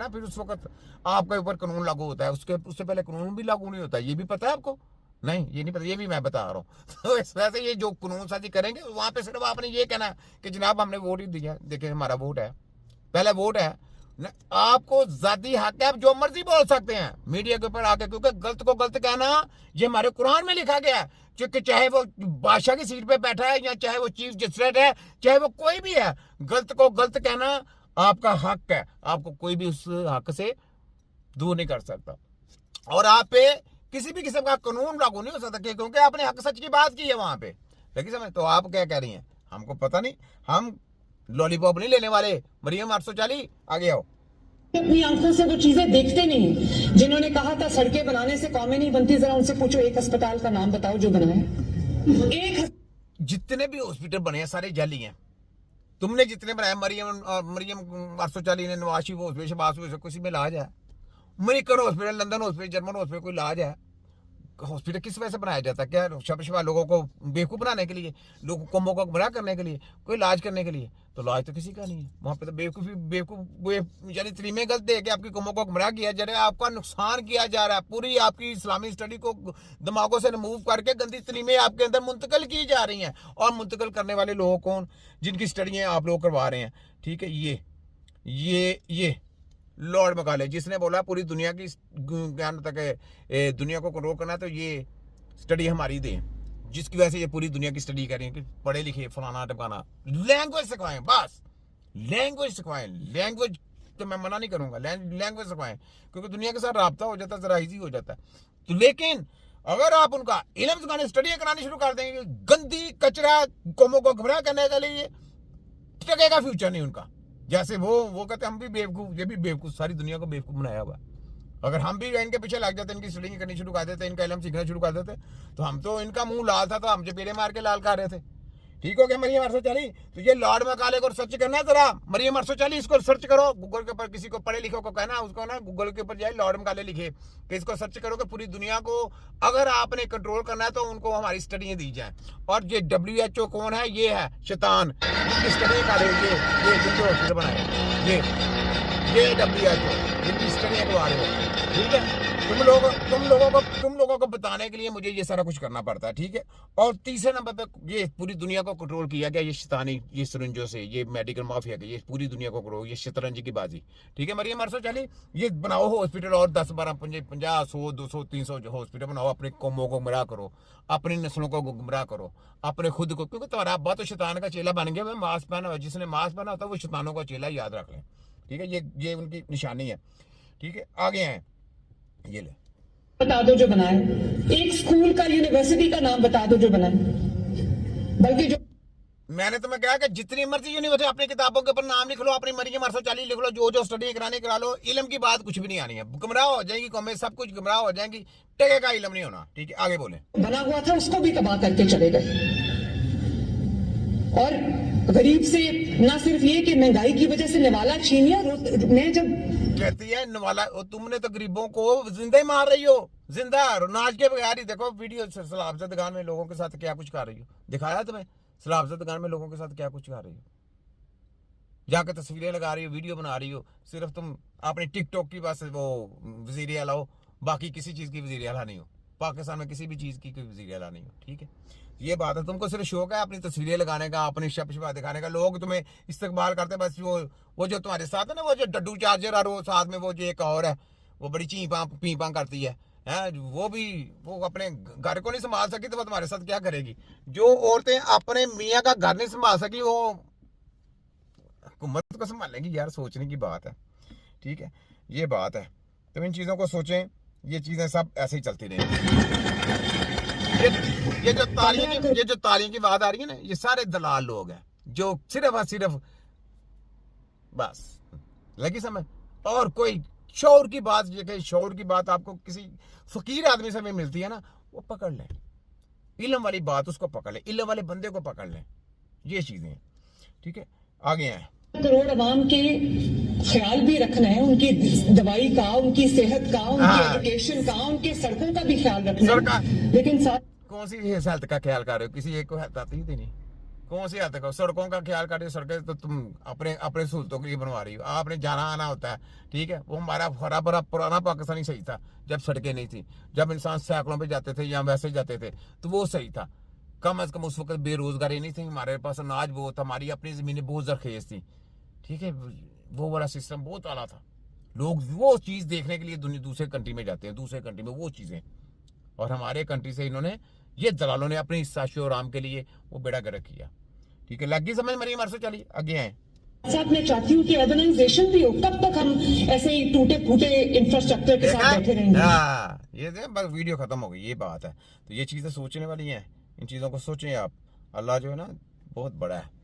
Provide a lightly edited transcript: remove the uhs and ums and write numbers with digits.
ना, फिर उस वक्त आपके ऊपर कानून लागू होता है। उससे पहले कानून भी लागू नहीं होता, ये भी पता है आपको? नहीं, ये नहीं पता, ये भी मैं बता रहा हूँ। तो इस वजह से ये जो कानून साजी करेंगे वहां पे सिर्फ आपने ये कहना है कि जनाब हमने वोट ही दिया, देखिए हमारा वोट है, पहले वोट है न, आपको जाती हक है, आप जो मर्जी बोल सकते हैं मीडिया के ऊपर आके, क्योंकि गलत को गलत कहना ये हमारे कुरान में लिखा गया है। क्योंकि चाहे वो बादशाह की सीट पे बैठा है या चाहे वो चीफ जस्टिस है, चाहे वो कोई भी है, गलत को गलत कहना आपका हक है, आपको कोई भी उस हक से दूर नहीं कर सकता। और आप पे किसी भी किस्म का कानून लागू नहीं हो सकता, क्योंकि आपने हक सच की बात की है वहां पे। लेकिन समझ, तो आप क्या कह रही हैं, हमको पता नहीं, हम लॉलीपॉप नहीं लेने वाले। मरियम 840 आगे आओ। अपनी आंखों से वो चीजें देखते नहीं। जिन्होंने कहा था सड़कें बनाने से कौमें नहीं बनती, जरा उनसे पूछो एक अस्पताल का नाम बताओ जो बना है। जितने भी हॉस्पिटल बने हैं सारे जाली हैं। तुमने जितने बनाए, मरियम 840 ने, नवाशी हॉस्पिटल, शबाज हॉस्पिटल, किसी में इलाज है? American hospital, London hospital, German hospital, कोई इलाज है? हॉस्पिटल किस वजह से बनाया जाता है? क्या शबशबा लोगों को बेवकूफ़ बनाने के लिए, लोगों को मौका गुमराह करने के लिए, कोई इलाज करने के लिए? तो इलाज तो किसी का नहीं है वहाँ पे, तो बेवकूफ़ यानी तरीमे गलत दे के आपकी कौमों को गुमराह किया जा रहा है, आपका नुकसान किया जा रहा है। पूरी आपकी इस्लामी स्टडी को दिमागों से रिमूव करके गंदी तरीमें आपके अंदर मुंतकिल की जा रही हैं। और मुंतकिल करने वाले लोग कौन? जिनकी स्टडियाँ आप लोग करवा रहे हैं, ठीक है। ये लॉर्ड मकाले, जिसने बोला पूरी दुनिया की ज्ञान तक दुनिया को कंट्रोल करना है, तो ये स्टडी हमारी दें, जिसकी वजह से ये पूरी दुनिया की स्टडी कर रही है कि पढ़े लिखे फलाना टमकाना। लैंग्वेज सिखाएं, बस लैंग्वेज सिखाएं। लैंग्वेज तो मैं मना नहीं करूंगा, लैंग्वेज सिखाएं, क्योंकि दुनिया के साथ रब्ता हो जाता है, जरा ईजी हो जाता है। तो लेकिन अगर आप उनका इल्म सिखाने, स्टडी करानी शुरू कर देंगे, गंदी कचरा कौमों को गुमराह करने के लिए, टकेगा फ्यूचर नहीं उनका। जैसे वो कहते हम भी बेवकूफ़, ये भी बेवकूफ़, सारी दुनिया को बेवकूफ़ बनाया हुआ। अगर हम भी इनके पीछे लग जाते, इनकी स्टडी करनी शुरू कर देते, इनका इल्म सीखना शुरू कर देते, तो हम तो, इनका मुंह लाल था तो हम चपेड़े मार के लाल कर रहे थे। ठीक हो गया मरियम 840? तो ये लॉर्ड मकाले को सर्च करना है, जरा मरियम 840 इसको सर्च करो गूगल के ऊपर। किसी को पढ़े लिखो को कहना उसको ना, गूगल के ऊपर जाए लॉर्ड मकाले लिखे कि इसको सर्च करो कि पूरी दुनिया को अगर आपने कंट्रोल करना है तो उनको हमारी स्टडियाँ दी जाए। और ये WHO कौन है? ये है शैतान, जिनकी स्टडी कर रहे हो, ये जिनके हॉस्पिटल बनाए, ये WHO जिनकी स्टडियाँ करवा रहे हो, ठीक है। तुम लोगों को बताने के लिए मुझे ये सारा कुछ करना पड़ता है, ठीक है। और तीसरे नंबर पे ये पूरी दुनिया को कंट्रोल किया गया ये शैतानी, ये सिरिंजों से, ये मेडिकल माफिया के, ये पूरी दुनिया को कंट्रोल, ये शतरंज की बाजी, ठीक है। मरियम 840 ये बनाओ हॉस्पिटल, और 10, 12, 50, 100, 200, 300 हॉस्पिटल बनाओ, अपने कौमों को गुमराह करो, अपनी नस्लों को गुमराह करो, अपने खुद को, क्योंकि तुम्हारा अब्बा तो शैतान का चेला बन गया। मास्क पहना, जिसने मास्क पहना होता है वो शैतानों का चेला, याद रख लें, ठीक है। ये उनकी निशानी है, ठीक है। आगे हैं, ये ले बता दो जो बनाए, एक स्कूल का, यूनिवर्सिटी का नाम बता दो जो बनाए। बल्कि जो मैंने तुम्हें कहा कि जितनी मर्जी यूनिवर्सिटी अपनी किताबों के ऊपर नाम लिख लो, अपनी मरियम 840 लिख लो, जो स्टडी कराने करा लो, इल्म की बात कुछ भी नहीं आनी है। गुमराह हो जाएगी कौमें, सब कुछ गुमराह हो जाएंगी, टके का इल्म नहीं होना, ठीक है। आगे बोले। बना हुआ था उसको भी तबाह करके चले गए। और गरीब से ना सिर्फ ये कि महंगाई की वजह से निवाला छीनिया, मैं जब कहती है नवाला, तुमने तो गरीबों को जिंदा ही मार रही हो, जिंदा नाच के बगैर ही। देखो वीडियो, सलाबजा दुकान में लोगों के साथ क्या कुछ कर रही हो, दिखाया तुम्हें? सलाबजा दुकान में लोगों के साथ क्या कुछ कर रही हो, जाकर तस्वीरें लगा रही हो, वीडियो बना रही हो। सिर्फ तुम अपनी टिकटॉक की बस वो वजीर आला हो, बाकी किसी चीज़ की वजीर आला नहीं हो, पाकिस्तान में किसी भी चीज़ की कोई वजीर आला नहीं हो, ठीक है। ये बात है, तुमको सिर्फ शौक है अपनी तस्वीरें लगाने का, अपनी शपशपा दिखाने का, लोग तुम्हें इस्तेमाल करते बस। वो जो तुम्हारे साथ है ना, वो जो डड्डू चार्जर, और वो साथ में वो जो एक और है, वो बड़ी पी पाँ करती है, वो अपने घर को नहीं संभाल सकी तो वो तुम्हारे साथ क्या करेगी? जो औरतें अपने मियाँ का घर नहीं संभाल सकी, वो हुकूमत को संभालेंगी? यार सोचने की बात है, ठीक है। ये बात है, तो इन चीज़ों को सोचें, ये चीज़ें सब ऐसे ही चलती रहेंगी। ये जो तालियों की बात आ रही है ना, ये सारे दलाल लोग हैं जो सिर्फ और सिर्फ बस लगी समझ। और कोई शौर की बात, शौर की बात आपको किसी फकीर आदमी से भी मिलती है ना, वो पकड़ लें, इल्म वाली बात उसको पकड़ लें, इल्म वाले बंदे को पकड़ लें, ये चीजें, ठीक है। आगे हैं, करोड़ अवाम के ख्याल भी रखना है, उनकी दवाई का, उनकी सेहत का, उनकी एजुकेशन का, उनके सड़कों का भी ख्याल रखना है। लेकिन साथ कौन सी हेल्थ का ख्याल कर रहे हो? किसी एक को हेल्थ आती ही नहीं, कौन सी हद तक? सड़कों का ख्याल करते, सड़कें तो तुम अपने अपने सहूलतों के लिए बनवा रही हो। आपने जाना आना होता है, ठीक है। वो हमारा हरा भरा पुराना पाकिस्तानी सही था, जब सड़कें नहीं थी, जब इंसान साइकिलों पे जाते थे या वैसे जाते थे, तो वो सही था। कम अज कम उस वक्त बेरोजगारी नहीं थी, हमारे पास अनाज बहुत था, हमारी अपनी जमीनें बहुत जरखेज थी, ठीक है। वो वाला सिस्टम बहुत आला था। लोग वो चीज़ देखने के लिए दूसरे कंट्री में जाते हैं, दूसरे कंट्री में वो चीज़ें, और हमारे कंट्री से इन्होंने, ये दलालों ने अपनी साशो आराम के लिए वो बेड़ा गर्क किया, ठीक है। लगी समझ मरियम अरसो चाली? आगे आए। साथ मैं चाहती हूँ कि अर्बनाइजेशन भी हो, कब तक हम ऐसे ही टूटे फूटे इंफ्रास्ट्रक्चर के साथ बैठे रहेंगे? ये बस वीडियो खत्म हो गई, ये बात है। तो ये चीज़ें सोचने वाली हैं, इन चीज़ों को सोचें आप। अल्लाह जो है ना बहुत बड़ा है।